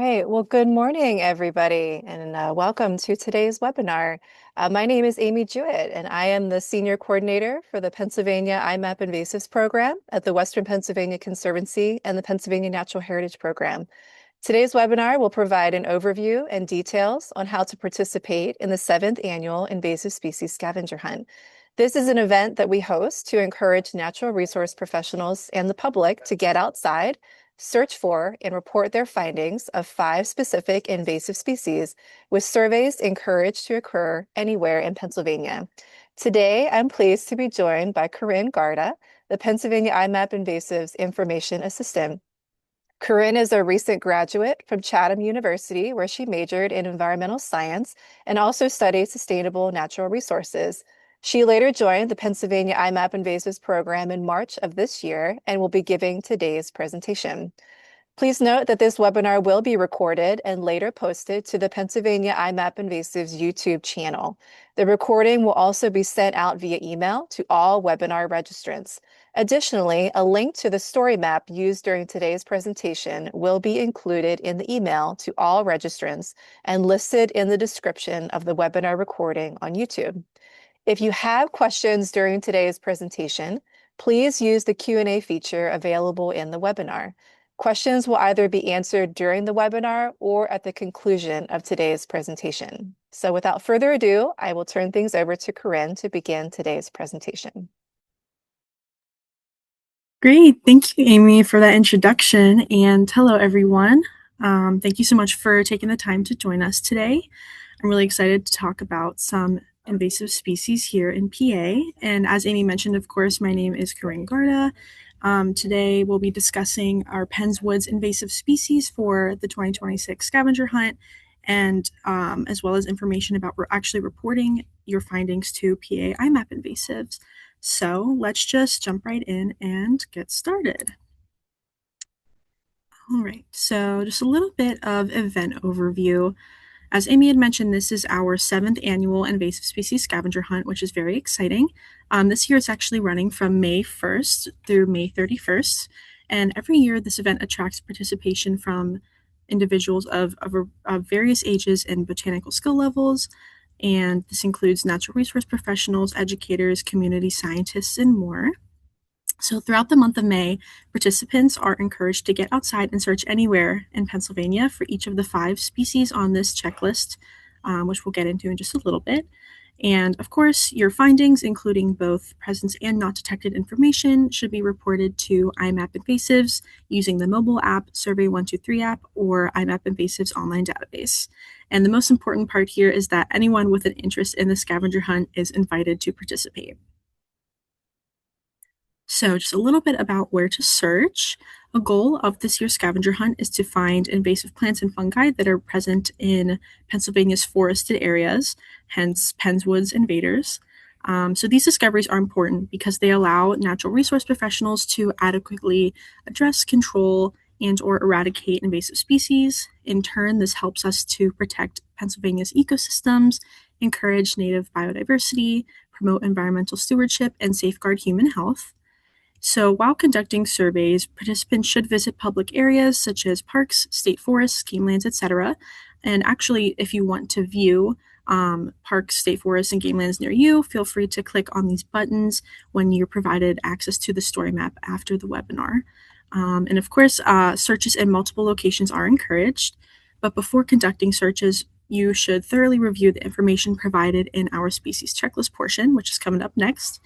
right. Well, good morning, everybody, and welcome to today's webinar. My name is Amy Jewett, and I am the Senior Coordinator for the Pennsylvania iMapInvasives program at the Western Pennsylvania Conservancy and the Pennsylvania Natural Heritage Program. Today's webinar will provide an overview and details on how to participate in the 7th Annual Invasive Species Scavenger Hunt. This is an event that we host to encourage natural resource professionals and the public to get outside, search for, and report their findings of 5 specific invasive species, with surveys encouraged to occur anywhere in Pennsylvania. Today, I'm pleased to be joined by Corinne Garda, the Pennsylvania iMapInvasives Information Assistant. Corinne is a recent graduate from Chatham University, where she majored in environmental science and also studied sustainable natural resources. She later joined the Pennsylvania iMapInvasives program in March of this year and will be giving today's presentation. Please note that this webinar will be recorded and later posted to the Pennsylvania iMapInvasives YouTube channel. The recording will also be sent out via email to all webinar registrants. Additionally, a link to the story map used during today's presentation will be included in the email to all registrants and listed in the description of the webinar recording on YouTube. If you have questions during today's presentation, please use the Q&A feature available in the webinar. Questions will either be answered during the webinar or at the conclusion of today's presentation. So without further ado, I will turn things over to Corinne to begin today's presentation. Great. Thank you, Amy, for that introduction. And hello, everyone. Thank you so much for taking the time to join us today. I'm really excited to talk about some invasive species here in PA. And as Amy mentioned, of course, my name is Corinne Garda. Today, we'll be discussing our Penns Woods invasive species for the 2026 scavenger hunt, and as well as information about actually reporting your findings to PA iMapInvasives. So let's just jump right in and get started. All right, so just a little bit of event overview. As Amy had mentioned, this is our 7th annual invasive species scavenger hunt, which is very exciting. This year it's actually running from May 1st through May 31st. And every year this event attracts participation from individuals of various ages and botanical skill levels. And this includes natural resource professionals, educators, community scientists, and more. So throughout the month of May, participants are encouraged to get outside and search anywhere in Pennsylvania for each of the 5 species on this checklist, which we'll get into in just a little bit. And of course, your findings, including both presence and not detected information, should be reported to iMapInvasives using the mobile app, Survey123 app, or iMapInvasives online database. And the most important part here is that anyone with an interest in the scavenger hunt is invited to participate. So just a little bit about where to search. A goal of this year's scavenger hunt is to find invasive plants and fungi that are present in Pennsylvania's forested areas, hence Penns Woods invaders. So these discoveries are important because they allow natural resource professionals to adequately address, control, and or eradicate invasive species. In turn, this helps us to protect Pennsylvania's ecosystems, encourage native biodiversity, promote environmental stewardship, and safeguard human health. So while conducting surveys, participants should visit public areas such as parks, state forests, game lands, etc. And actually, if you want to view parks, state forests, and game lands near you, feel free to click on these buttons when you're provided access to the story map after the webinar. And of course, searches in multiple locations are encouraged. But before conducting searches, you should thoroughly review the information provided in our species checklist portion, which is coming up next.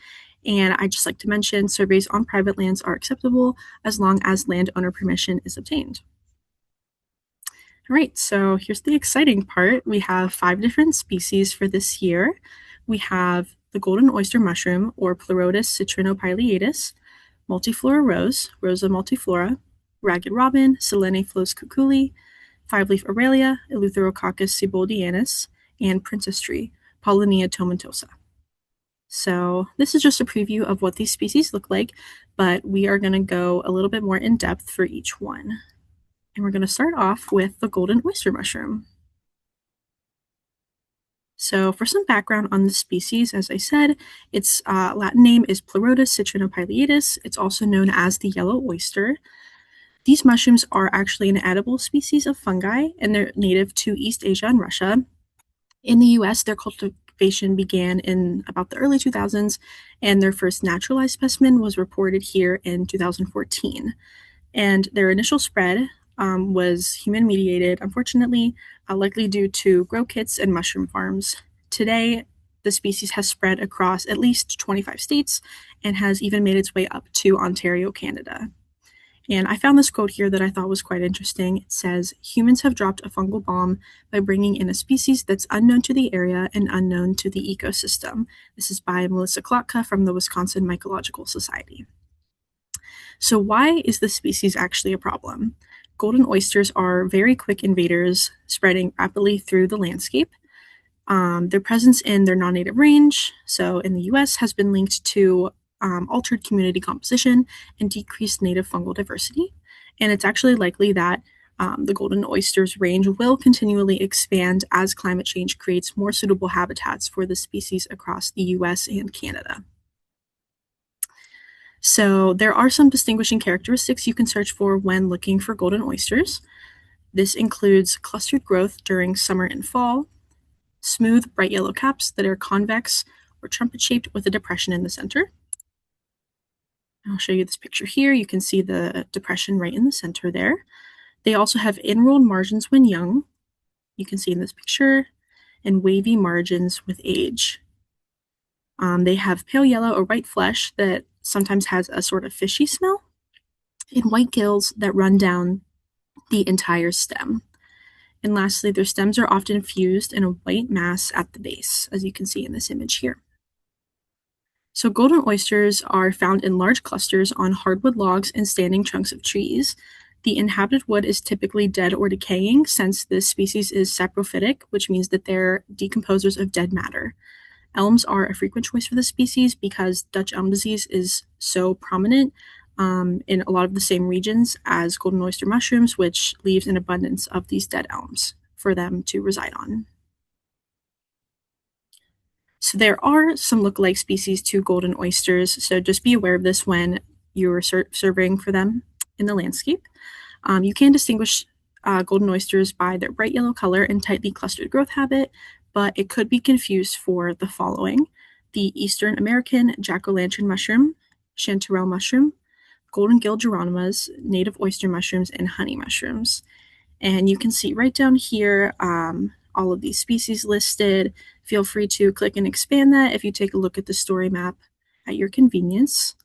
And I'd just like to mention surveys on private lands are acceptable as long as landowner permission is obtained. All right, so here's the exciting part. We have 5 different species for this year. We have the golden oyster mushroom, or Pleurotus citrinopileatus, Multiflora Rose, Rosa multiflora, ragged robin, Silene flos-cuculi, 5-leaf Aralia, Eleutherococcus sieboldianus, and princess tree, Paulownia tomentosa. So this is just a preview of what these species look like, but we are going to go a little bit more in depth for each one. And we're going to start off with the golden oyster mushroom. So for some background on the species, as I said, its Latin name is Pleurotus citrinopileatus. It's also known as the yellow oyster. These mushrooms are actually an edible species of fungi, and they're native to East Asia and Russia. In the US, their cultivation began in about the early 2000s, and their first naturalized specimen was reported here in 2014. And their initial spread was human mediated, unfortunately, likely due to grow kits and mushroom farms. Today, the species has spread across at least 25 states and has even made its way up to Ontario, Canada. And I found this quote here that I thought was quite interesting. It says, "Humans have dropped a fungal bomb by bringing in a species that's unknown to the area and unknown to the ecosystem." This is by Melissa Klotka from the Wisconsin Mycological Society. So why is this species actually a problem? Golden oysters are very quick invaders, spreading rapidly through the landscape. Their presence in their non-native range, so in the US, has been linked to altered community composition and decreased native fungal diversity. And it's actually likely that the golden oyster's range will continually expand as climate change creates more suitable habitats for the species across the US and Canada. So there are some distinguishing characteristics you can search for when looking for golden oysters. This includes clustered growth during summer and fall, smooth, bright yellow caps that are convex or trumpet-shaped with a depression in the center. I'll show you this picture here. You can see the depression right in the center there. They also have inrolled margins when young. You can see in this picture, and wavy margins with age. They have pale yellow or white flesh that sometimes has a sort of fishy smell, and white gills that run down the entire stem. And lastly, their stems are often fused in a white mass at the base, as you can see in this image here. So golden oysters are found in large clusters on hardwood logs and standing trunks of trees. The inhabited wood is typically dead or decaying, since this species is saprophytic, which means that they're decomposers of dead matter. Elms are a frequent choice for this species because Dutch elm disease is so prominent in a lot of the same regions as golden oyster mushrooms, which leaves an abundance of these dead elms for them to reside on. So there are some lookalike species to golden oysters, so just be aware of this when you're surveying for them in the landscape. You can distinguish golden oysters by their bright yellow color and tightly clustered growth habit, but it could be confused for the following: the Eastern American jack-o'-lantern mushroom, chanterelle mushroom, golden gill geraniums, native oyster mushrooms, and honey mushrooms. And you can see right down here all of these species listed. Feel free to click and expand that if you take a look at the story map at your convenience.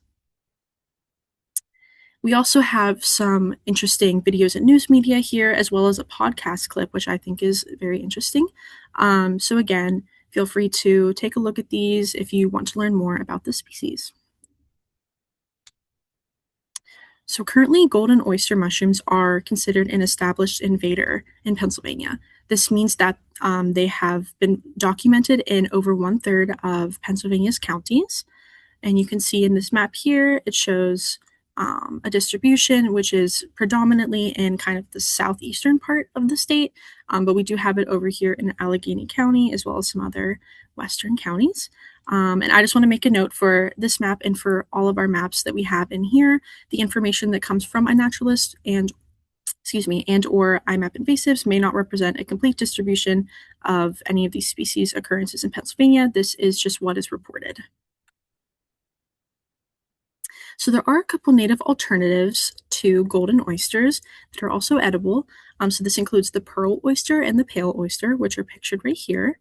We also have some interesting videos and news media here, as well as a podcast clip, which I think is very interesting. So again, feel free to take a look at these if you want to learn more about the species. So currently, golden oyster mushrooms are considered an established invader in Pennsylvania. This means that they have been documented in over 1/3 of Pennsylvania's counties. And you can see in this map here, it shows a distribution which is predominantly in kind of the southeastern part of the state, but we do have it over here in Allegheny County as well as some other western counties. And I just want to make a note for this map and for all of our maps that we have in here, the information that comes from iNaturalist and or iMapInvasives may not represent a complete distribution of any of these species occurrences in Pennsylvania. This is just what is reported. So there are a couple native alternatives to golden oysters that are also edible. So this includes the pearl oyster and the pale oyster, which are pictured right here.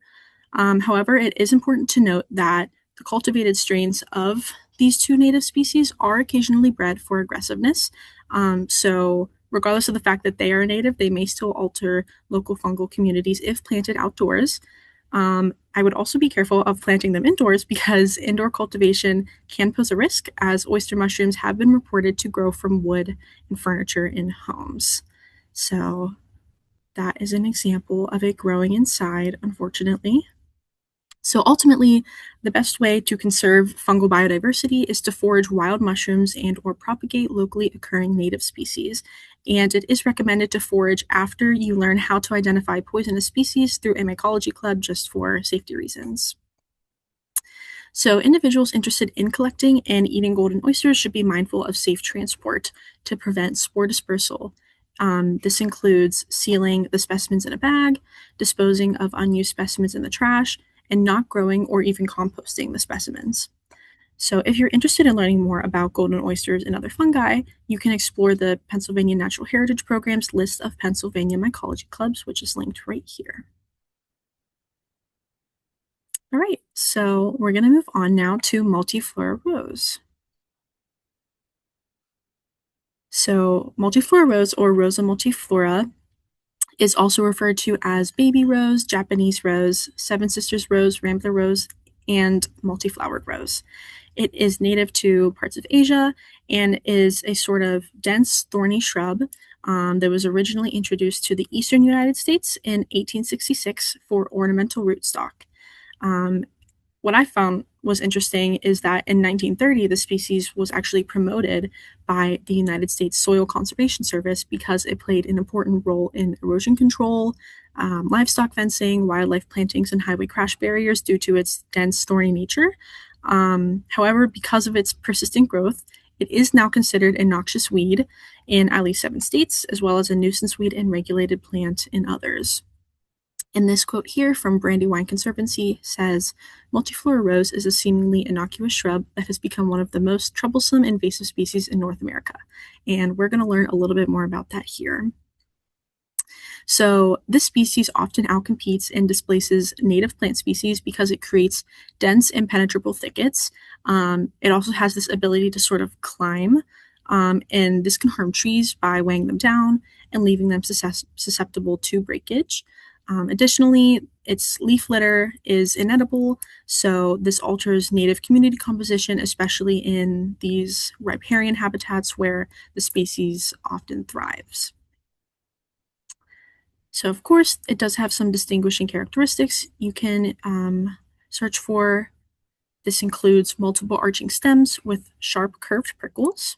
However, it is important to note that the cultivated strains of these two native species are occasionally bred for aggressiveness. So regardless of the fact that they are native, they may still alter local fungal communities if planted outdoors. I would also be careful of planting them indoors because indoor cultivation can pose a risk, as oyster mushrooms have been reported to grow from wood and furniture in homes. So that is an example of it growing inside, unfortunately. So ultimately, the best way to conserve fungal biodiversity is to forage wild mushrooms and or propagate locally occurring native species. And it is recommended to forage after you learn how to identify poisonous species through a mycology club, just for safety reasons. So individuals interested in collecting and eating golden oysters should be mindful of safe transport to prevent spore dispersal. This includes sealing the specimens in a bag, disposing of unused specimens in the trash, and not growing or even composting the specimens. So if you're interested in learning more about golden oysters and other fungi, you can explore the Pennsylvania Natural Heritage Program's list of Pennsylvania mycology clubs, which is linked right here. All right, so we're going to move on now to Multiflora Rose. So Multiflora Rose, or Rosa multiflora, is also referred to as baby rose, Japanese rose, seven sisters rose, rambler rose, and multiflowered rose. It is native to parts of Asia and is a sort of dense, thorny shrub that was originally introduced to the eastern United States in 1866 for ornamental rootstock. What I found was interesting is that in 1930, the species was actually promoted by the United States Soil Conservation Service because it played an important role in erosion control, livestock fencing, wildlife plantings, and highway crash barriers due to its dense, thorny nature. However, because of its persistent growth, it is now considered a noxious weed in at least 7 states, as well as a nuisance weed and regulated plant in others. And this quote here from Brandywine Conservancy says, Multiflora rose is a seemingly innocuous shrub that has become one of the most troublesome invasive species in North America. And we're going to learn a little bit more about that here. So this species often outcompetes and displaces native plant species because it creates dense, impenetrable thickets. It also has this ability to sort of climb, and this can harm trees by weighing them down and leaving them susceptible to breakage. Additionally, its leaf litter is inedible, so this alters native community composition, especially in these riparian habitats where the species often thrives. So, of course, it does have some distinguishing characteristics you can search for. This includes multiple arching stems with sharp curved prickles.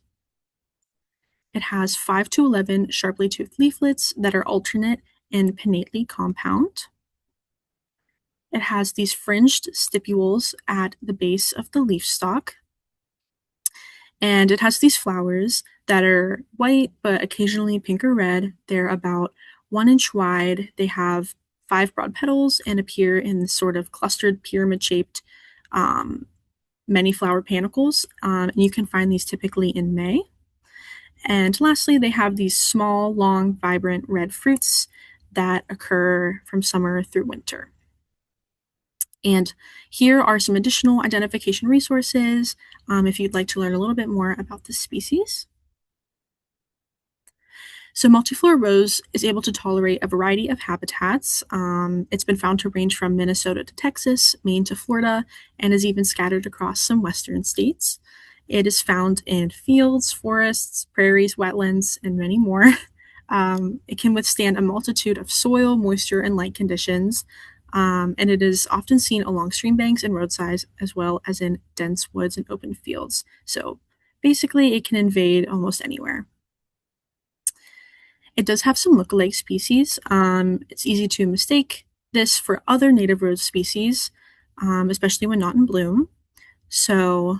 It has 5 to 11 sharply toothed leaflets that are alternate and pinnately compound. It has these fringed stipules at the base of the leaf stalk. And it has these flowers that are white, but occasionally pink or red. They're about 1 inch wide. They have 5 broad petals and appear in this sort of clustered pyramid-shaped many flower panicles. And you can find these typically in May. And lastly, they have these small, long, vibrant red fruits that occur from summer through winter. And here are some additional identification resources if you'd like to learn a little bit more about this species. So Multiflora rose is able to tolerate a variety of habitats. It's been found to range from Minnesota to Texas, Maine to Florida, and is even scattered across some western states. It is found in fields, forests, prairies, wetlands, and many more. It can withstand a multitude of soil, moisture, and light conditions. And it is often seen along stream banks and roadsides, as well as in dense woods and open fields. So basically, it can invade almost anywhere. It does have some lookalike species. It's easy to mistake this for other native rose species, especially when not in bloom. So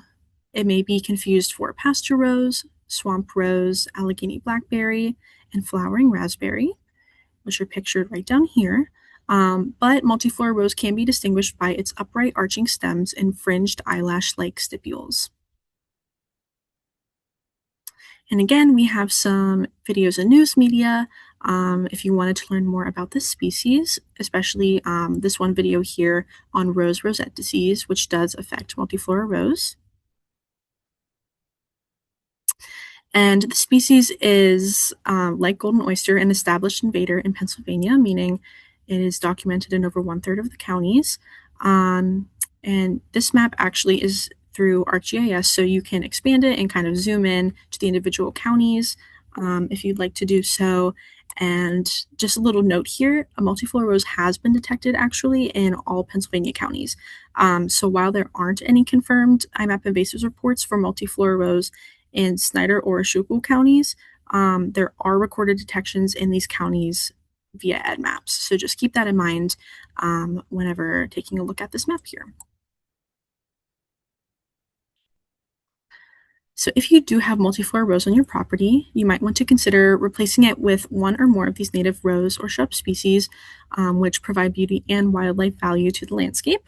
it may be confused for pasture rose, swamp rose, Allegheny blackberry, and flowering raspberry, which are pictured right down here. But Multiflora rose can be distinguished by its upright arching stems and fringed eyelash-like stipules. And again, we have some videos and news media if you wanted to learn more about this species, especially this one video here on rose-rosette disease, which does affect Multiflora rose. And the species is, like golden oyster, an established invader in Pennsylvania, meaning it is documented in over 1/3 of the counties. And this map actually is through ArcGIS, so you can expand it and kind of zoom in to the individual counties if you'd like to do so. And just a little note here, a Multiflora rose has been detected actually in all Pennsylvania counties. So while there aren't any confirmed iMapInvasives reports for Multiflora rose in Snyder or Schuylkill counties, there are recorded detections in these counties via EdMaps. So just keep that in mind whenever taking a look at this map here. So if you do have multiflora rose on your property, you might want to consider replacing it with one or more of these native rose or shrub species, which provide beauty and wildlife value to the landscape.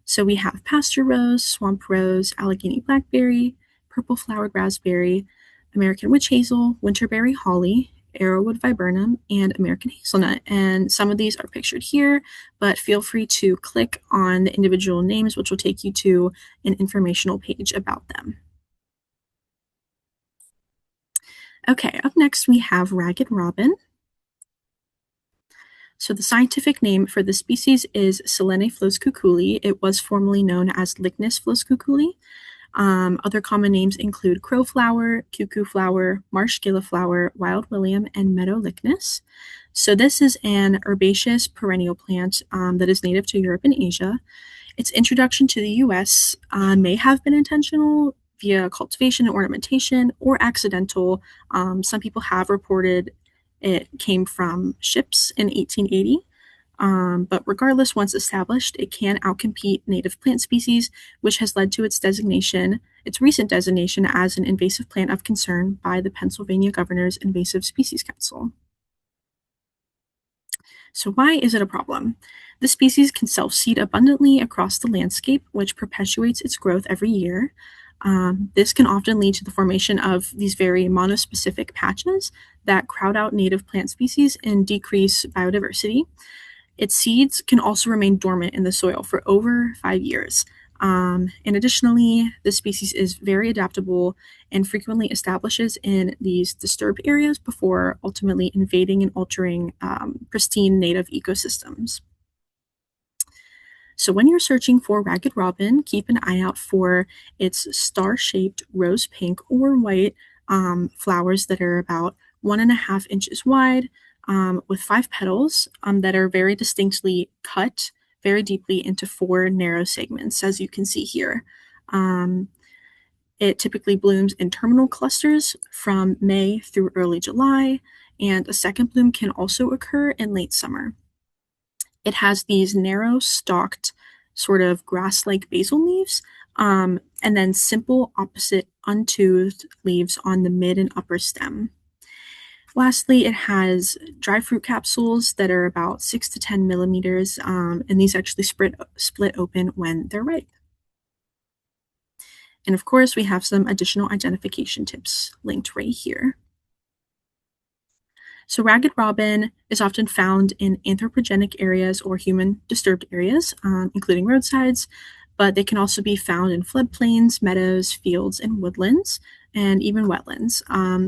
So we have pasture rose, swamp rose, Allegheny blackberry, purple flowered raspberry, American witch hazel, winterberry holly, arrowwood viburnum, and American hazelnut. And some of these are pictured here, but feel free to click on the individual names, which will take you to an informational page about them. Okay, up next we have ragged robin. So the scientific name for the species is Silene flos-cuculi. It was formerly known as Lycnus flos-cuculi. Other common names include crowflower, cuckoo flower, marsh gilliflower, wild william, and meadow lycnus. So this is an herbaceous perennial plant that is native to Europe and Asia. Its introduction to the U.S. May have been intentional via cultivation and ornamentation or accidental. Some people have reported it came from ships in 1880. But regardless, once established, it can outcompete native plant species, which has led to its recent designation as an invasive plant of concern by the Pennsylvania Governor's Invasive Species Council. So why is it a problem? The species can self-seed abundantly across the landscape, which perpetuates its growth every year. This can often lead to the formation of these very monospecific patches that crowd out native plant species and decrease biodiversity. Its seeds can also remain dormant in the soil for over 5 years. And additionally, this species is very adaptable and frequently establishes in these disturbed areas before ultimately invading and altering pristine native ecosystems. So when you're searching for ragged robin, keep an eye out for its star-shaped rose pink or white flowers that are about 1.5 inches wide, with 5 petals that are very distinctly cut very deeply into 4 narrow segments, as you can see here. It typically blooms in terminal clusters from May through early July, and a second bloom can also occur in late summer. It has these narrow stalked sort of grass-like basal leaves, and then simple opposite untoothed leaves on the mid and upper stem. Lastly, it has dry fruit capsules that are about 6 to 10 millimeters, and these actually split open when they're ripe. And of course, we have some additional identification tips linked right here. So ragged robin is often found in anthropogenic areas or human disturbed areas, including roadsides, but they can also be found in floodplains, meadows, fields, and woodlands, and even wetlands.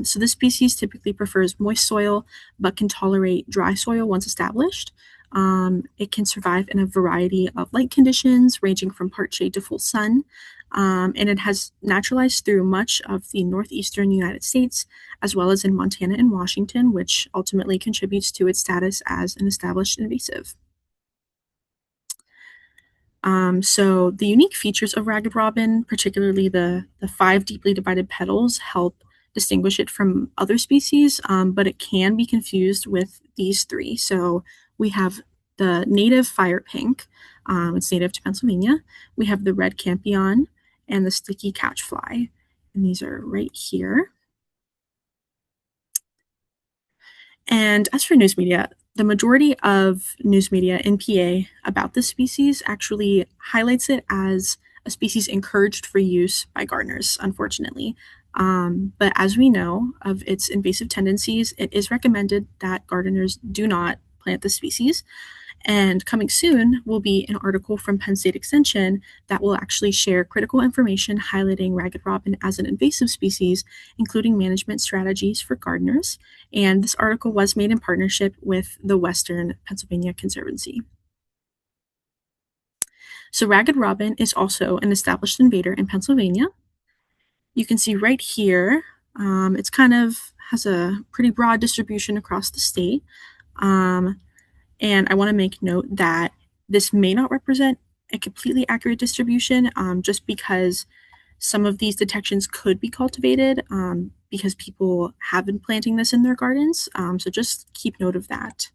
So this species typically prefers moist soil, but can tolerate dry soil once established. It can survive in a variety of light conditions, ranging from part shade to full sun. And it has naturalized through much of the northeastern United States, as well as in Montana and Washington, which ultimately contributes to its status as an established invasive. So the unique features of ragged robin, particularly the 5 deeply divided petals, help distinguish it from other species, but it can be confused with these 3. So we have the native fire pink, it's native to Pennsylvania. We have the red campion and the sticky catchfly, and these are right here. And as for news media, the majority of news media in PA about this species actually highlights it as a species encouraged for use by gardeners, unfortunately. But as we know of its invasive tendencies, it is recommended that gardeners do not plant the species. And coming soon will be an article from Penn State Extension that will actually share critical information highlighting ragged robin as an invasive species, including management strategies for gardeners. And this article was made in partnership with the Western Pennsylvania Conservancy. So ragged robin is also an established invader in Pennsylvania. You can see right here, it's kind of has a pretty broad distribution across the state. And I want to make note that this may not represent a completely accurate distribution, just because some of these detections could be cultivated because people have been planting this in their gardens. So just keep note of that.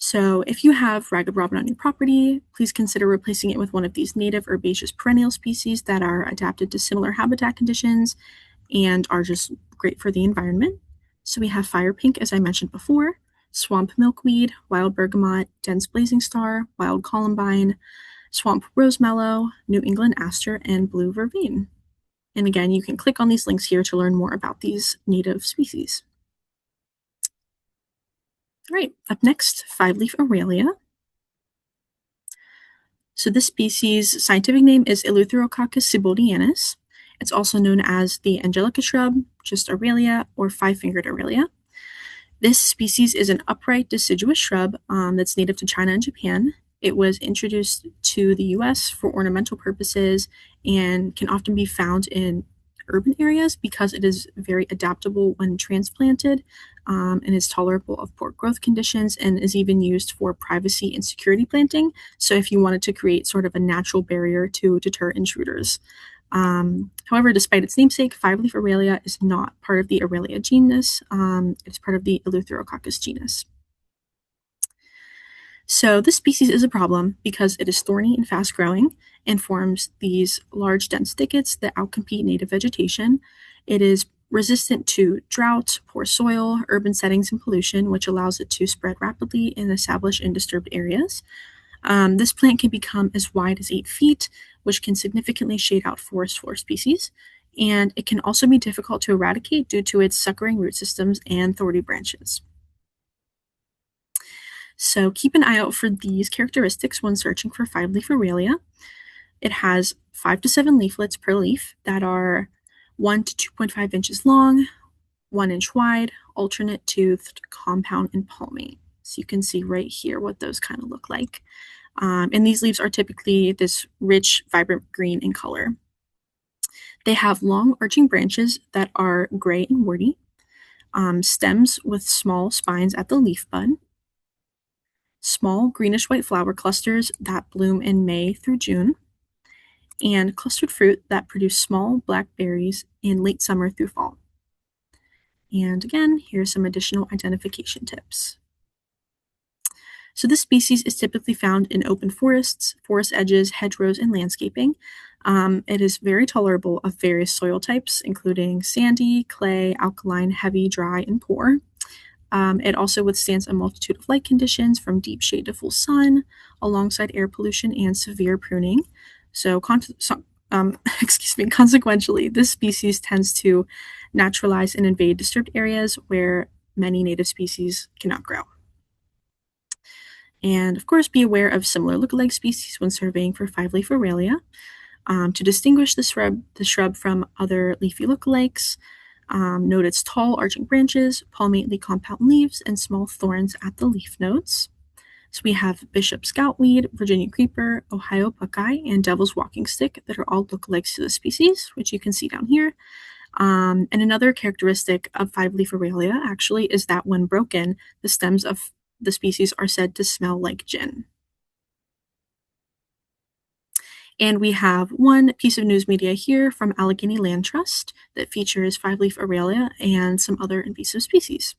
So if you have ragged robin on your property, please consider replacing it with one of these native herbaceous perennial species that are adapted to similar habitat conditions and are just great for the environment. So we have fire pink, as I mentioned before, swamp milkweed, wild bergamot, dense blazing star, wild columbine, swamp rosemallow, New England aster, and blue vervain. And again, you can click on these links here to learn more about these native species. All right, up next, five-leaf Aralia. So this species' scientific name is Eleutherococcus sieboldianus. It's also known as the angelica shrub, just Aralia, or five-fingered Aralia. This species is an upright deciduous shrub that's native to China and Japan. It was introduced to the US for ornamental purposes and can often be found in urban areas because it is very adaptable when transplanted and is tolerable of poor growth conditions and is even used for privacy and security planting. So if you wanted to create sort of a natural barrier to deter intruders. However, despite its namesake, five-leaf Aralia is not part of the Aralia genus. It's part of the Eleutherococcus genus. So this species is a problem because it is thorny and fast-growing and forms these large, dense thickets that outcompete native vegetation. It is resistant to drought, poor soil, urban settings, and pollution, which allows it to spread rapidly and establish in disturbed areas. This plant can become as wide as 8 feet, which can significantly shade out forest floor species. And it can also be difficult to eradicate due to its suckering root systems and thorny branches. So keep an eye out for these characteristics when searching for five-leaf Aralia. It has 5 to 7 leaflets per leaf that are 1 to 2.5 inches long, 1 inch wide, alternate toothed, compound, and palmate. So you can see right here what those kind of look like. And these leaves are typically this rich, vibrant green in color. They have long arching branches that are gray and warty, stems with small spines at the leaf bud, small greenish-white flower clusters that bloom in May through June, and clustered fruit that produce small black berries in late summer through fall. And again, here's some additional identification tips. So this species is typically found in open forests, forest edges, hedgerows, and landscaping. It is very tolerable of various soil types, including sandy, clay, alkaline, heavy, dry, and poor. It also withstands a multitude of light conditions from deep shade to full sun, alongside air pollution and severe pruning. So, consequentially, this species tends to naturalize and invade disturbed areas where many native species cannot grow. And of course, be aware of similar lookalike species when surveying for five-leaf Aralia. To distinguish the shrub from other leafy lookalikes, note its tall arching branches, palmately compound leaves, and small thorns at the leaf nodes. So we have bishop scoutweed, Virginia creeper, Ohio buckeye, and devil's walking stick that are all lookalikes to the species, which you can see down here. And another characteristic of five-leaf Aralia actually is that when broken, the stems of the species are said to smell like gin. And we have one piece of news media here from Allegheny Land Trust that features five-leaf Aralia and some other invasive species.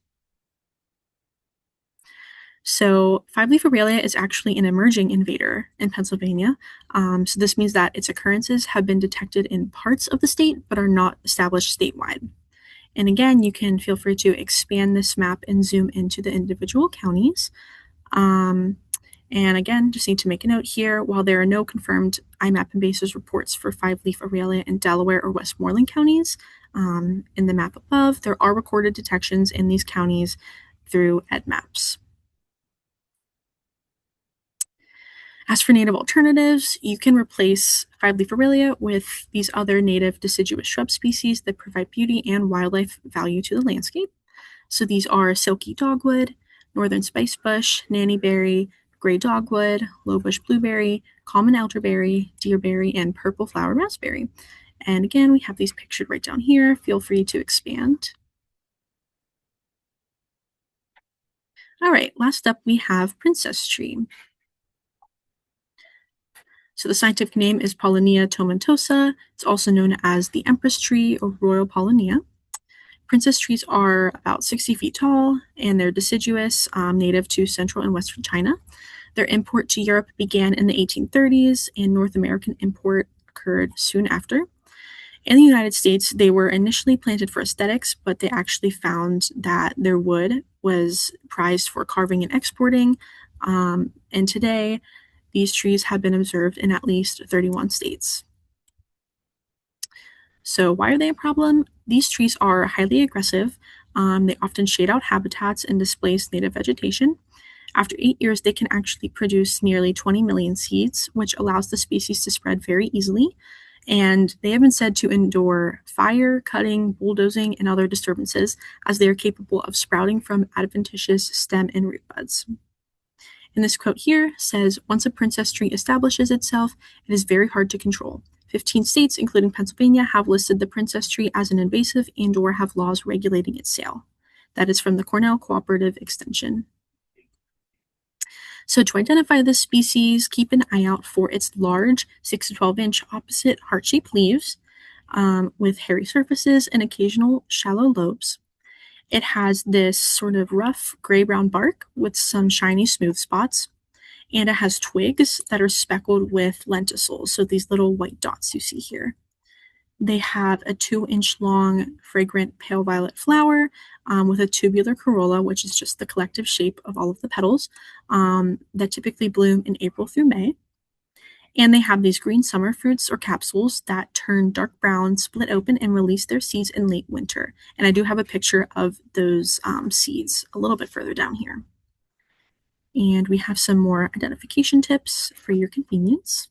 So five-leaf Aralia is actually an emerging invader in Pennsylvania. So this means that its occurrences have been detected in parts of the state but are not established statewide. And again, you can feel free to expand this map and zoom into the individual counties. And again, just need to make a note here, while there are no confirmed iMapInvasives reports for five-leaf Aralia in Delaware or Westmoreland counties, in the map above, there are recorded detections in these counties through EdMaps. As for native alternatives, you can replace five-leaf Aralia with these other native deciduous shrub species that provide beauty and wildlife value to the landscape. So these are silky dogwood, northern spicebush, nannyberry, gray dogwood, lowbush blueberry, common elderberry, deerberry, and purple flower raspberry. And again, we have these pictured right down here. Feel free to expand. All right, last up we have princess tree. So the scientific name is Paulownia tomentosa. It's also known as the empress tree or royal Paulownia. Princess trees are about 60 feet tall, and they're deciduous, native to central and western China. Their import to Europe began in the 1830s, and North American import occurred soon after. In the United States, they were initially planted for aesthetics, but they actually found that their wood was prized for carving and exporting. And today, these trees have been observed in at least 31 states. So, why are they a problem? These trees are highly aggressive. They often shade out habitats and displace native vegetation. After 8 years, they can actually produce nearly 20 million seeds, which allows the species to spread very easily. And they have been said to endure fire, cutting, bulldozing, and other disturbances, as they are capable of sprouting from adventitious stem and root buds. And this quote here says, "Once a princess tree establishes itself, it is very hard to control. 15 states, including Pennsylvania, have listed the princess tree as an invasive and/or have laws regulating its sale." That is from the Cornell Cooperative Extension. So to identify this species, keep an eye out for its large 6 to 12-inch opposite heart-shaped leaves with hairy surfaces and occasional shallow lobes. It has this sort of rough gray-brown bark with some shiny smooth spots, and it has twigs that are speckled with lenticels, so these little white dots you see here. They have a 2-inch long, fragrant pale violet flower with a tubular corolla, which is just the collective shape of all of the petals that typically bloom in April through May. And they have these green summer fruits or capsules that turn dark brown, split open, and release their seeds in late winter. And I do have a picture of those seeds a little bit further down here. And we have some more identification tips for your convenience.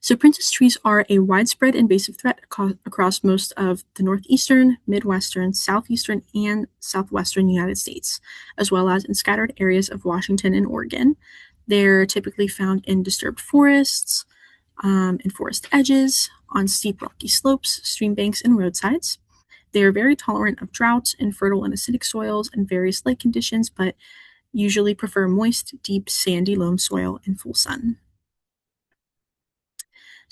So princess trees are a widespread invasive threat across most of the northeastern, midwestern, southeastern, and southwestern United States, as well as in scattered areas of Washington and Oregon. They're typically found in disturbed forests, in forest edges, on steep rocky slopes, stream banks, and roadsides. They are very tolerant of drought and fertile and acidic soils and various light conditions, but usually prefer moist, deep, sandy loam soil and full sun.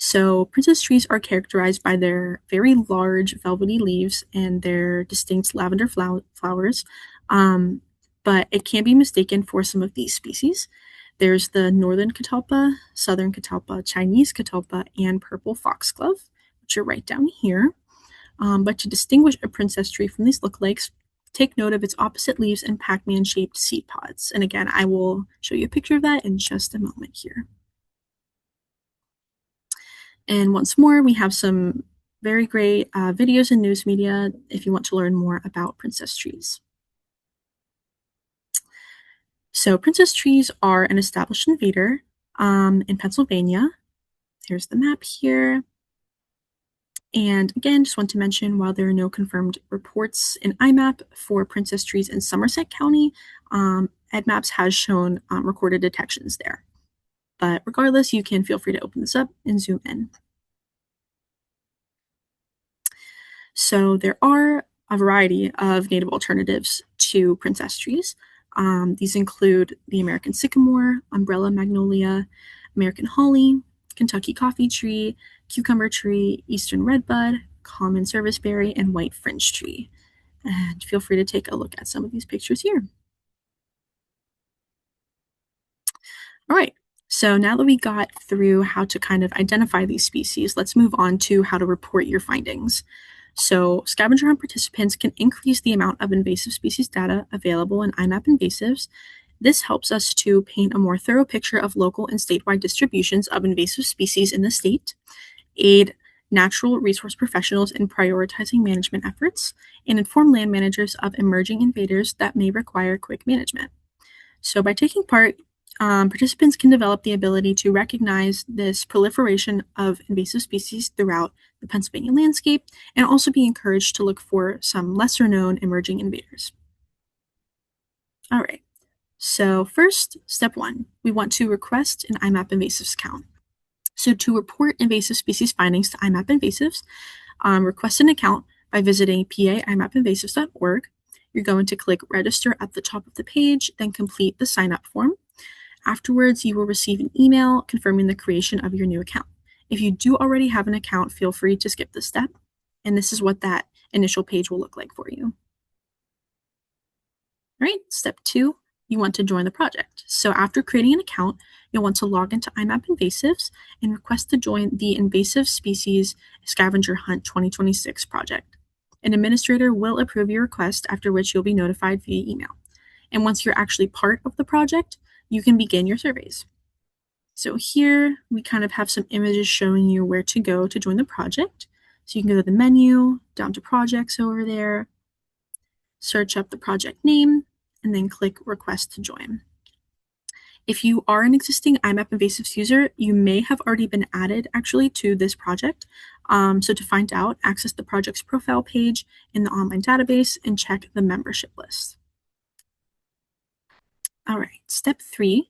So princess trees are characterized by their very large velvety leaves and their distinct lavender flowers, but it can be mistaken for some of these species. There's the northern catalpa, southern catalpa, Chinese catalpa, and purple foxglove, which are right down here. But to distinguish a princess tree from these lookalikes, take note of its opposite leaves and Pac-Man-shaped seed pods. And again, I will show you a picture of that in just a moment here. And once more, we have some very great videos and news media if you want to learn more about princess trees. So princess trees are an established invader in Pennsylvania. Here's the map here. And again, just want to mention, while there are no confirmed reports in IMAP for princess trees in Somerset County, EdMaps has shown recorded detections there. But regardless, you can feel free to open this up and zoom in. So there are a variety of native alternatives to princess trees. These include the American sycamore, umbrella magnolia, American holly, Kentucky coffee tree, cucumber tree, eastern redbud, common serviceberry, and white fringe tree. And feel free to take a look at some of these pictures here. All right, so now that we got through how to kind of identify these species, let's move on to how to report your findings. So scavenger hunt participants can increase the amount of invasive species data available in iMapInvasives. This helps us to paint a more thorough picture of local and statewide distributions of invasive species in the state, aid natural resource professionals in prioritizing management efforts, and inform land managers of emerging invaders that may require quick management. So by taking part, participants can develop the ability to recognize this proliferation of invasive species throughout the Pennsylvania landscape, and also be encouraged to look for some lesser-known emerging invaders. All right, so first, step 1, we want to request an iMapInvasives account. So to report invasive species findings to iMapInvasives, request an account by visiting paimapinvasives.org. You're going to click register at the top of the page, then complete the sign-up form. Afterwards, you will receive an email confirming the creation of your new account. If you do already have an account, feel free to skip this step. And this is what that initial page will look like for you. All right, step 2, you want to join the project. So after creating an account, you'll want to log into iMapInvasives and request to join the Invasive Species Scavenger Hunt 2026 project. An administrator will approve your request, after which you'll be notified via email. And once you're actually part of the project, you can begin your surveys. So here we kind of have some images showing you where to go to join the project. So you can go to the menu, down to projects over there, search up the project name, and then click request to join. If you are an existing iMapInvasives user, you may have already been added actually to this project. So to find out, access the project's profile page in the online database and check the membership list. All right, step 3,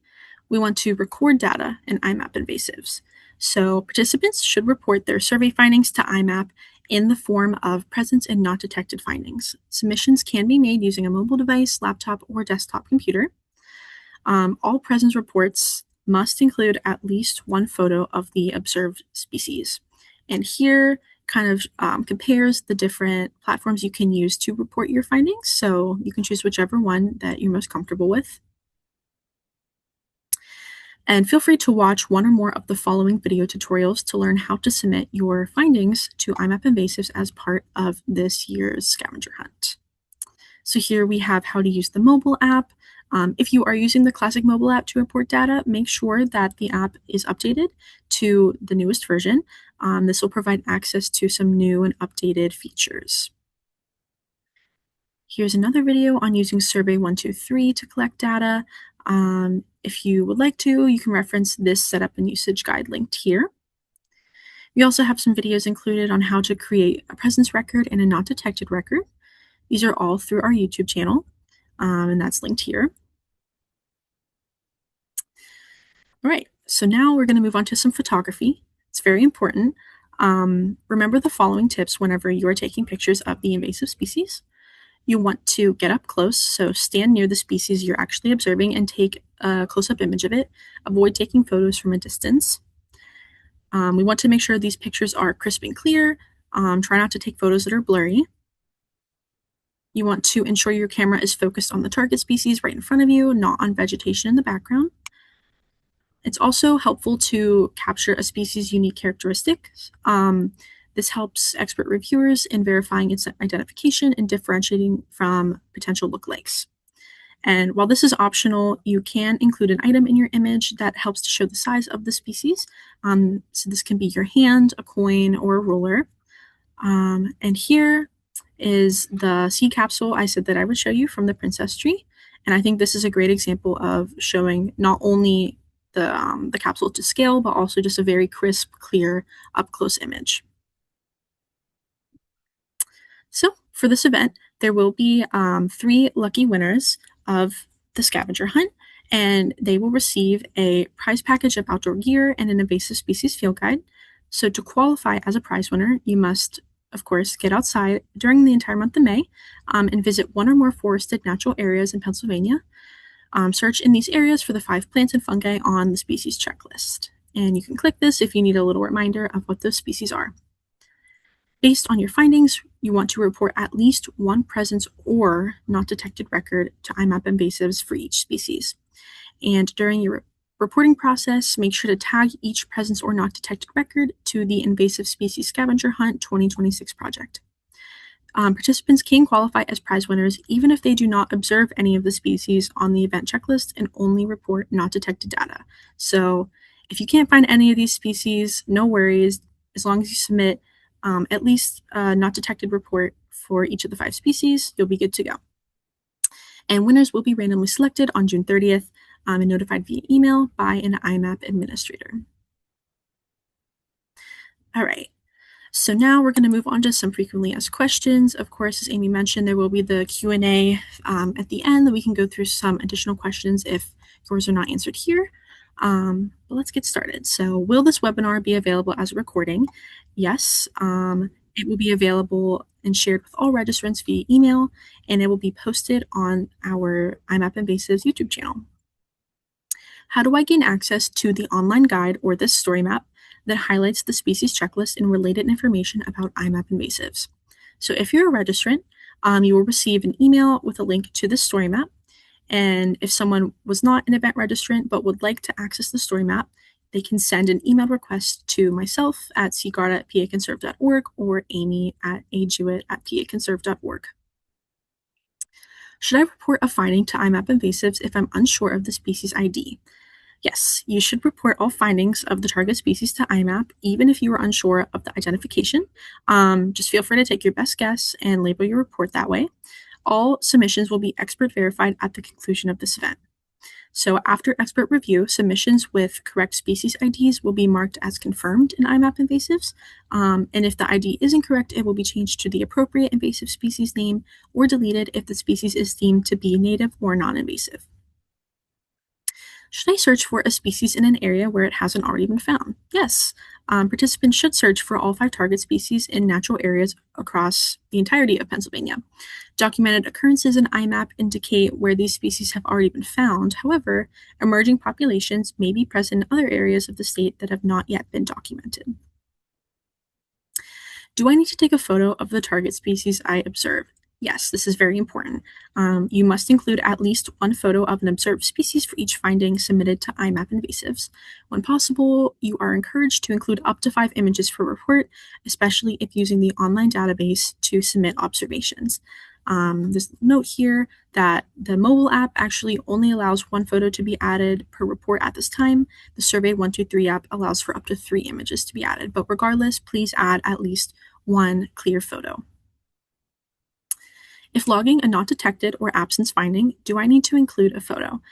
we want to record data in iMapInvasives. So participants should report their survey findings to IMAP in the form of present and not detected findings. Submissions can be made using a mobile device, laptop, or desktop computer. All presence reports must include at least one photo of the observed species. And here kind of compares the different platforms you can use to report your findings. So you can choose whichever one that you're most comfortable with. And feel free to watch one or more of the following video tutorials to learn how to submit your findings to iMapInvasives as part of this year's scavenger hunt. So here we have how to use the mobile app. If you are using the classic mobile app to report data, make sure that the app is updated to the newest version. This will provide access to some new and updated features. Here's another video on using Survey 123 to collect data. If you would like to, you can reference this setup and usage guide linked here. We also have some videos included on how to create a presence record and a not detected record. These are all through our YouTube channel, and that's linked here. All right, so now we're going to move on to some photography. It's very important. Remember the following tips whenever you are taking pictures of the invasive species. You want to get up close, so stand near the species you're actually observing and take a close-up image of it. Avoid taking photos from a distance. We want to make sure these pictures are crisp and clear. Try not to take photos that are blurry. You want to ensure your camera is focused on the target species right in front of you, not on vegetation in the background. It's also helpful to capture a species' unique characteristics. This helps expert reviewers in verifying its identification and differentiating from potential lookalikes. And while this is optional, you can include an item in your image that helps to show the size of the species. So this can be your hand, a coin, or a ruler. And here is the seed capsule I said that I would show you from the princess tree. And I think this is a great example of showing not only the capsule to scale, but also just a very crisp, clear, up-close image. So for this event, there will be 3 lucky winners of the scavenger hunt, and they will receive a prize package of outdoor gear and an invasive species field guide. So to qualify as a prize winner, you must, of course, get outside during the entire month of May and visit one or more forested natural areas in Pennsylvania. Search in these areas for the 5 plants and fungi on the species checklist. And you can click this if you need a little reminder of what those species are. Based on your findings, you want to report at least one presence or not detected record to iMapInvasives for each species. And during your reporting process, make sure to tag each presence or not detected record to the Invasive Species Scavenger Hunt 2026 project. Participants can qualify as prize winners even if they do not observe any of the species on the event checklist and only report not detected data. So if you can't find any of these species, no worries. As long as you submit at least a not detected report for each of the 5 species, you'll be good to go. And winners will be randomly selected on June 30th and notified via email by an IMAP administrator. All right. So now we're going to move on to some frequently asked questions. Of course, as Amy mentioned, there will be the Q&A at the end that we can go through some additional questions if yours are not answered here. But let's get started. So will this webinar be available as a recording? Yes, it will be available and shared with all registrants via email, and it will be posted on our iMapInvasives YouTube channel. How do I gain access to the online guide or this story map that highlights the species checklist and related information about iMapInvasives? So if you're a registrant, you will receive an email with a link to the story map. And if someone was not an event registrant but would like to access the story map, they can send an email request to myself at cgard@paconserve.org or Amy at ajewett@paconserve.org. Should I report a finding to iMapInvasives if I'm unsure of the species ID? Yes, you should report all findings of the target species to IMAP, even if you are unsure of the identification. Just feel free to take your best guess and label your report that way. All submissions will be expert verified at the conclusion of this event. So after expert review, submissions with correct species IDs will be marked as confirmed in iMapInvasives. And if the ID is incorrect, it will be changed to the appropriate invasive species name or deleted if the species is deemed to be native or non-invasive. Should I search for a species in an area where it hasn't already been found? Yes. Participants should search for all 5 target species in natural areas across the entirety of Pennsylvania. Documented occurrences in IMAP indicate where these species have already been found. However, emerging populations may be present in other areas of the state that have not yet been documented. Do I need to take a photo of the target species I observe? Yes, this is very important. You must include at least one photo of an observed species for each finding submitted to iMapInvasives. When possible, you are encouraged to include up to 5 images per report, especially if using the online database to submit observations. There's a note here that the mobile app actually only allows 1 photo to be added per report at this time. The Survey 123 app allows for up to 3 images to be added, but regardless, please add at least 1 clear photo. If logging a not detected or absence finding, do I need to include a photo?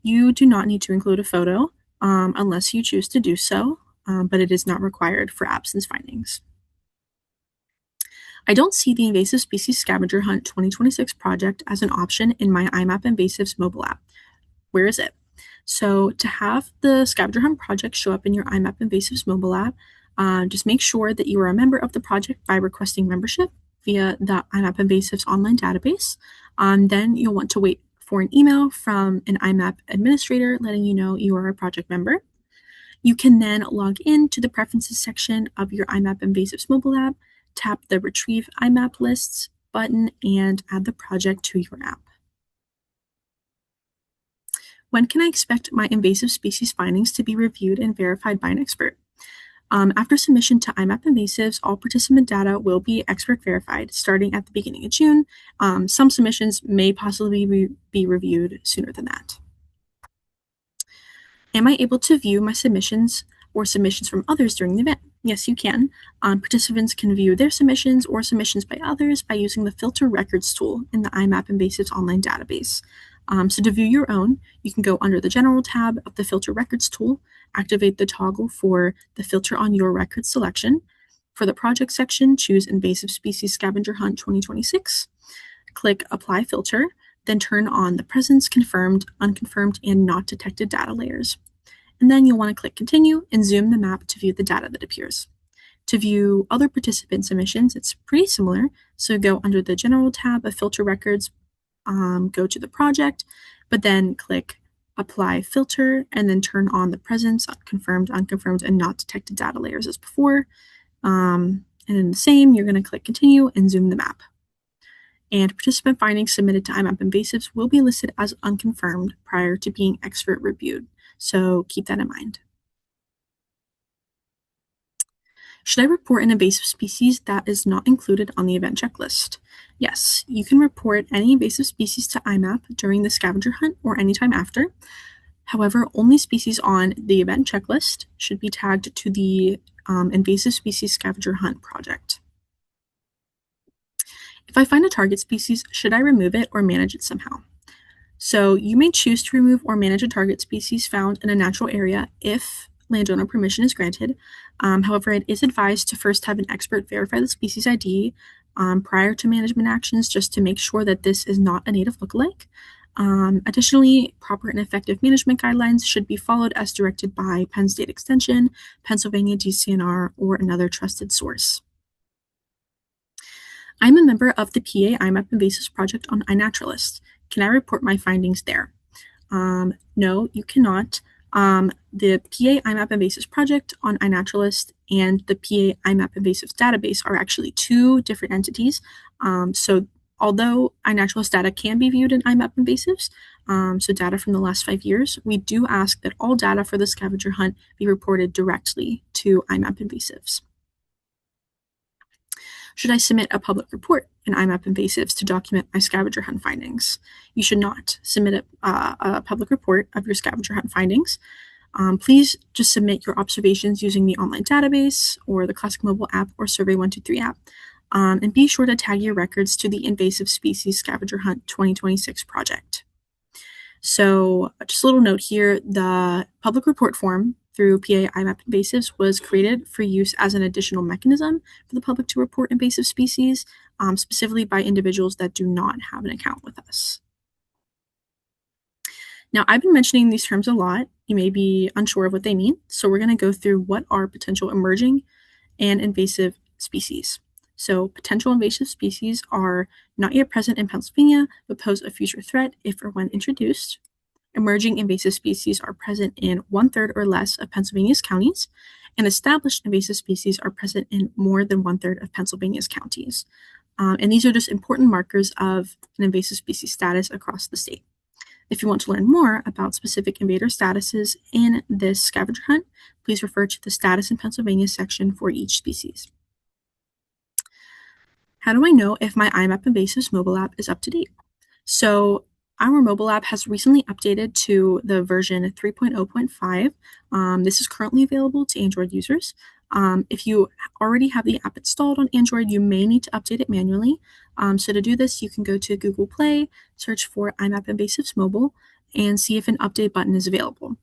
You do not need to include a photo unless you choose to do so, but it is not required for absence findings. I don't see the Invasive Species Scavenger Hunt 2026 project as an option in my iMapInvasives mobile app. Where is it? So to have the Scavenger Hunt project show up in your iMapInvasives mobile app, just make sure that you are a member of the project by requesting membership via the iMapInvasives online database. Then you'll want to wait for an email from an IMAP administrator letting you know you are a project member. You can then log in to the preferences section of your iMapInvasives mobile app, tap the Retrieve IMAP Lists button, and add the project to your app. When can I expect my invasive species findings to be reviewed and verified by an expert? After submission to iMapInvasives, all participant data will be expert verified starting at the beginning of June. Some submissions may possibly be reviewed sooner than that. Am I able to view my submissions or submissions from others during the event? Yes, you can. Participants can view their submissions or submissions by others by using the Filter Records tool in the iMapInvasives online database. So to view your own, you can go under the General tab of the Filter Records tool, activate the toggle for the Filter on Your Records selection. For the project section, choose Invasive Species Scavenger Hunt 2026. Click Apply Filter, then turn on the presence, confirmed, unconfirmed, and not detected data layers. And then you'll want to click Continue and zoom the map to view the data that appears. To view other participant submissions, it's pretty similar. So go under the General tab of Filter Records, go to the project, but then click Apply Filter, and then turn on the presence, confirmed, unconfirmed, and not detected data layers as before. And then the same, you're going to click Continue and zoom the map. And participant findings submitted to iMapInvasives will be listed as unconfirmed prior to being expert reviewed. So keep that in mind. Should I report an invasive species that is not included on the event checklist? Yes, you can report any invasive species to IMAP during the scavenger hunt or anytime after. However, only species on the event checklist should be tagged to the Invasive Species Scavenger Hunt project. If I find a target species, should I remove it or manage it somehow? So you may choose to remove or manage a target species found in a natural area if landowner permission is granted. However, it is advised to first have an expert verify the species ID prior to management actions just to make sure that this is not a native lookalike. Additionally, proper and effective management guidelines should be followed as directed by Penn State Extension, Pennsylvania DCNR, or another trusted source. I'm a member of the PA iMapInvasives project on iNaturalist. Can I report my findings there? No, you cannot. The PA IMAP Invasives project on iNaturalist and the PA IMAP Invasives database are actually two different entities. So although iNaturalist data can be viewed in IMAP Invasives, so data from the last 5 years, we do ask that all data for the scavenger hunt be reported directly to IMAP Invasives. Should I submit a public report in iMapInvasives to document my scavenger hunt findings? You should not submit a public report of your scavenger hunt findings. Please just submit your observations using the online database or the Classic Mobile app or Survey 123 app. And be sure to tag your records to the Invasive Species Scavenger Hunt 2026 project. So just a little note here, the public report form through PA IMAP Invasives was created for use as an additional mechanism for the public to report invasive species, specifically by individuals that do not have an account with us. Now, I've been mentioning these terms a lot. You may be unsure of what they mean, so we're going to go through what are potential emerging and invasive species. So potential invasive species are not yet present in Pennsylvania, but pose a future threat if or when introduced. Emerging invasive species are present in 1/3 or less of Pennsylvania's counties, and established invasive species are present in more than 1/3 of Pennsylvania's counties. And these are just important markers of an invasive species status across the state. If you want to learn more about specific invader statuses in this scavenger hunt, please refer to the Status in Pennsylvania section for each species. How do I know if my iMapInvasives mobile app is up to date? So our mobile app has recently updated to the version 3.0.5. This is currently available to Android users. If you already have the app installed on Android, you may need to update it manually. So to do this, you can go to Google Play, search for iMapInvasives Mobile, and see if an update button is available.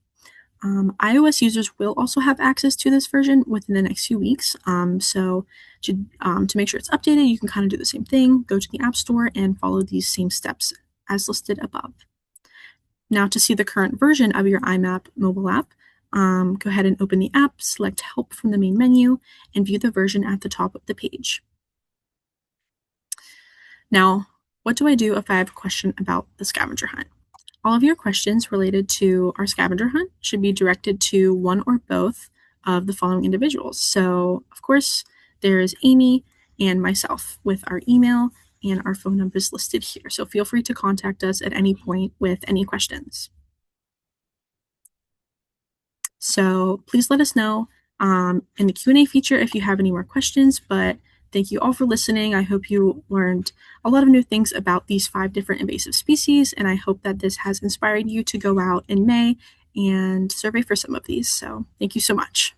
iOS users will also have access to this version within the next few weeks. So to make sure it's updated, you can kind of do the same thing. Go to the App Store and follow these same steps as listed above. Now to see the current version of your iMap mobile app, go ahead and open the app, select Help from the main menu, and view the version at the top of the page. Now, what do I do if I have a question about the scavenger hunt? All of your questions related to our scavenger hunt should be directed to one or both of the following individuals. So, of course, there's Amy and myself with our email and our phone numbers listed here. So feel free to contact us at any point with any questions. So please let us know in the Q&A feature if you have any more questions, but thank you all for listening. I hope you learned a lot of new things about these 5 different invasive species, and I hope that this has inspired you to go out in May and survey for some of these. So thank you so much.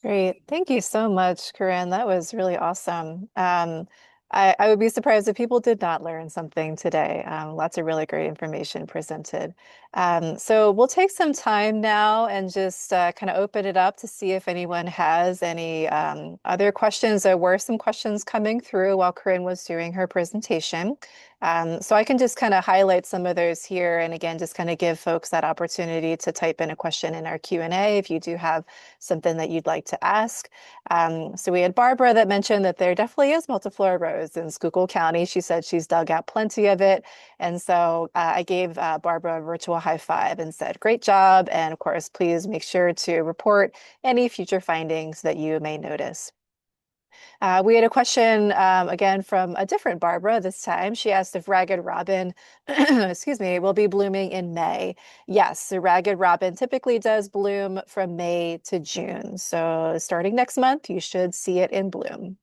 Great. Thank you so much, Corinne. That was really awesome. I would be surprised if people did not learn something today. Lots of really great information presented. So we'll take some time now and just kind of open it up to see if anyone has any other questions. There were some questions coming through while Corinne was doing her presentation. So I can just kind of highlight some of those here. And again, just kind of give folks that opportunity to type in a question in our Q&A if you do have something that you'd like to ask. So we had Barbara that mentioned that there definitely is Multiflora Rose in Schuylkill County. She said she's dug out plenty of it. And so I gave Barbara a virtual high five and said, great job. And of course, please make sure to report any future findings that you may notice. We had a question again from a different Barbara this time. She asked if ragged robin, excuse me, will be blooming in May. Yes, the ragged robin typically does bloom from May to June. So starting next month, you should see it in bloom.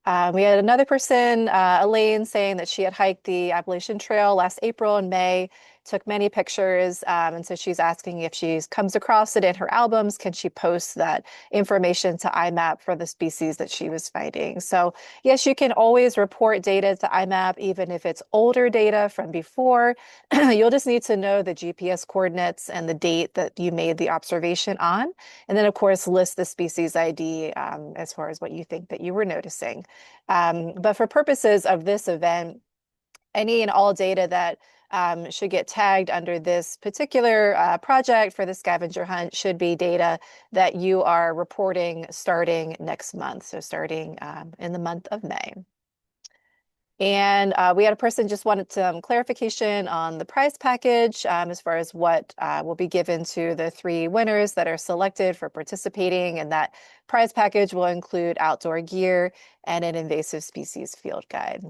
We had another person, Elaine, saying that she had hiked the Appalachian Trail last April and May, took many pictures. And so she's asking if she comes across it in her albums, can she post that information to IMAP for the species that she was finding? So yes, you can always report data to IMAP, even if it's older data from before. You'll just need to know the GPS coordinates and the date that you made the observation on. And then, of course, list the species ID as far as what you think that you were noticing. But for purposes of this event, any and all data that should get tagged under this particular project for the scavenger hunt should be data that you are reporting starting next month, so starting in the month of May. And we had a person just wanted some clarification on the prize package as far as what will be given to the three winners that are selected for participating. And that prize package will include outdoor gear and an invasive species field guide.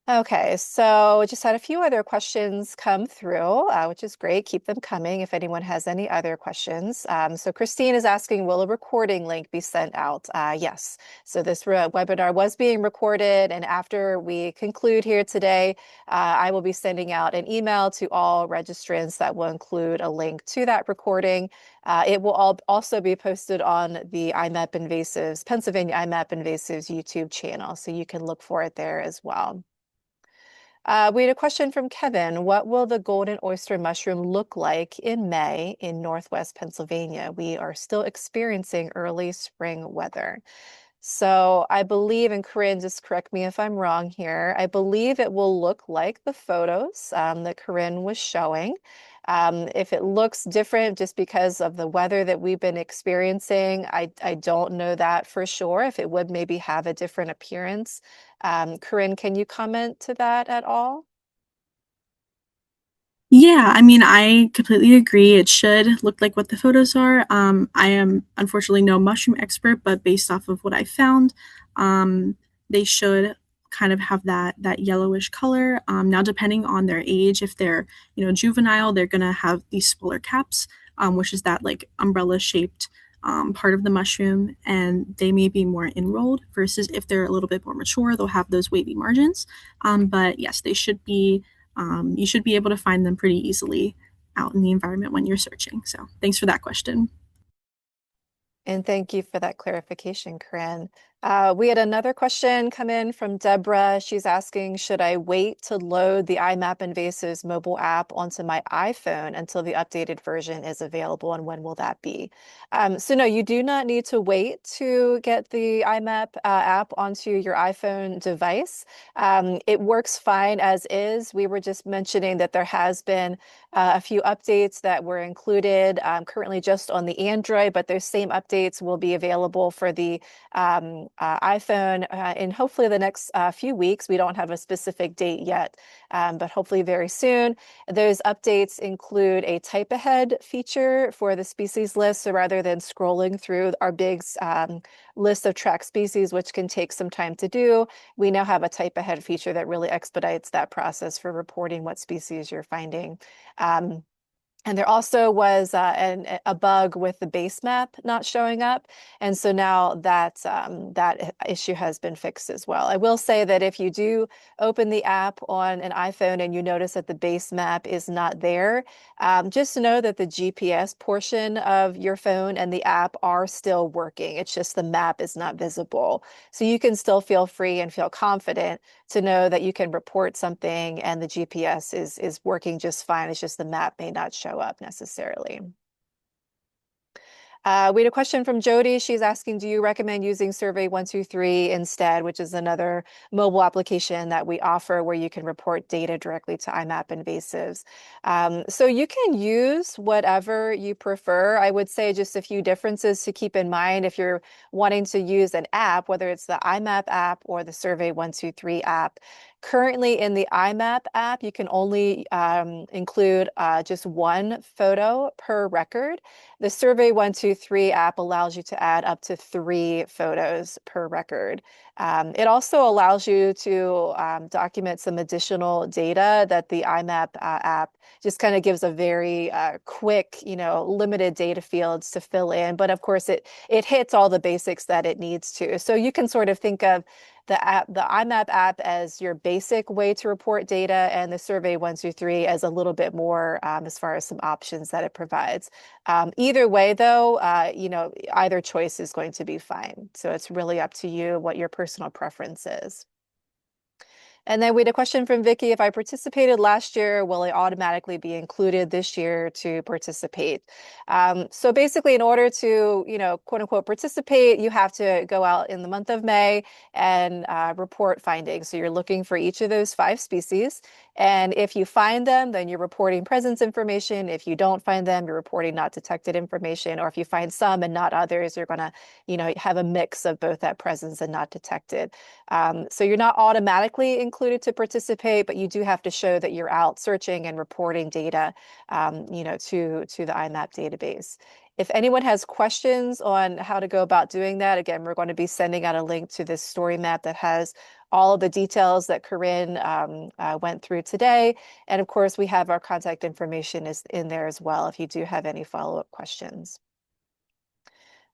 Okay, so just had a few other questions come through, which is great. Keep them coming if anyone has any other questions. So Christine is asking, will a recording link be sent out? Yes. So this webinar was being recorded, and after we conclude here today, I will be sending out an email to all registrants that will include a link to that recording. It will also be posted on the iMapInvasives, Pennsylvania iMapInvasives YouTube channel, so you can look for it there as well. We had a question from Kevin. What will the golden oyster mushroom look like in May in Northwest Pennsylvania? We are still experiencing early spring weather. So I believe, and Corinne, just correct me if I'm wrong here, I believe it will look like the photos that Corinne was showing. If it looks different just because of the weather that we've been experiencing, I don't know that for sure. If it would maybe have a different appearance. Corinne, can you comment to that at all? Yeah, I mean, I completely agree. It should look like what the photos are. I am unfortunately no mushroom expert, but based off of what I found, they should kind of have that yellowish color. Now, depending on their age, if they're juvenile, they're gonna have these smaller caps, which is that like umbrella shaped part of the mushroom, and they may be more enrolled versus if they're a little bit more mature, they'll have those wavy margins. But yes, they should be you should be able to find them pretty easily out in the environment when you're searching. So thanks for that question. And thank you for that clarification, Corinne. We had another question come in from Deborah. She's asking, should I wait to load the iMapInvasives mobile app onto my iPhone until the updated version is available, and when will that be? So no, you do not need to wait to get the iMap app onto your iPhone device. It works fine as is. We were just mentioning that there has been a few updates that were included currently just on the Android, but those same updates will be available for the iPhone in hopefully the next few weeks. We don't have a specific date yet, but hopefully very soon. Those updates include a type ahead feature for the species list. So rather than scrolling through our big list of tracked species, which can take some time to do, we now have a type ahead feature that really expedites that process for reporting what species you're finding. Um, and there also was a bug with the base map not showing up. And so now that issue has been fixed as well. I will say that if you do open the app on an iPhone and you notice that the base map is not there, just know that the GPS portion of your phone and the app are still working. It's just the map is not visible. So you can still feel free and feel confident to know that you can report something and the GPS is working just fine. It's just the map may not show up necessarily. We had a question from Jody. She's asking, do you recommend using Survey 123 instead, which is another mobile application that we offer where you can report data directly to iMapInvasives? So you can use whatever you prefer. I would say just a few differences to keep in mind if you're wanting to use an app, whether it's the iMap app or the Survey 123 app. Currently in the iMap app, you can only include just one photo per record. The Survey 123 app allows you to add up to 3 photos per record. It also allows you to document some additional data that the iMap app just kind of gives a very quick, limited data fields to fill in. But of course, it hits all the basics that it needs to. So you can sort of think of the iMap app as your basic way to report data, and the Survey 123 as a little bit more as far as some options that it provides. Either way, though, either choice is going to be fine. So it's really up to you what your personal preference is. And then we had a question from Vicky. If I participated last year, will I automatically be included this year to participate? So basically, in order to, quote unquote, participate, you have to go out in the month of May and report findings. So you're looking for each of those 5 species. And if you find them, then you're reporting presence information. If you don't find them, you're reporting not detected information. Or if you find some and not others, you're going to, have a mix of both that presence and not detected. So you're not automatically included to participate, but you do have to show that you're out searching and reporting data, to the IMAP database. If anyone has questions on how to go about doing that, again, we're going to be sending out a link to this story map that has all of the details that Corinne went through today. And of course, we have our contact information is in there as well if you do have any follow-up questions.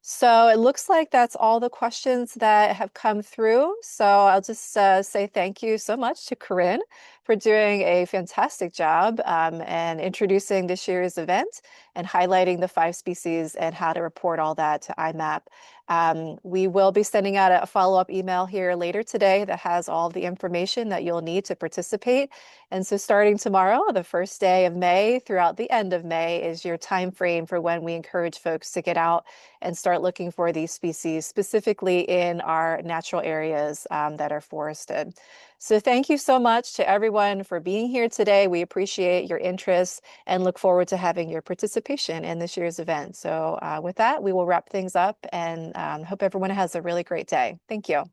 So it looks like that's all the questions that have come through. So I'll just say thank you so much to Corinne for doing a fantastic job and introducing this year's event and highlighting the 5 species and how to report all that to IMAP. We will be sending out a follow-up email here later today that has all the information that you'll need to participate. And so starting tomorrow, the first day of May throughout the end of May is your time frame for when we encourage folks to get out and start looking for these species, specifically in our natural areas that are forested. So thank you so much to everyone for being here today. We appreciate your interest and look forward to having your participation in this year's event. So with that, we will wrap things up and hope everyone has a really great day. Thank you.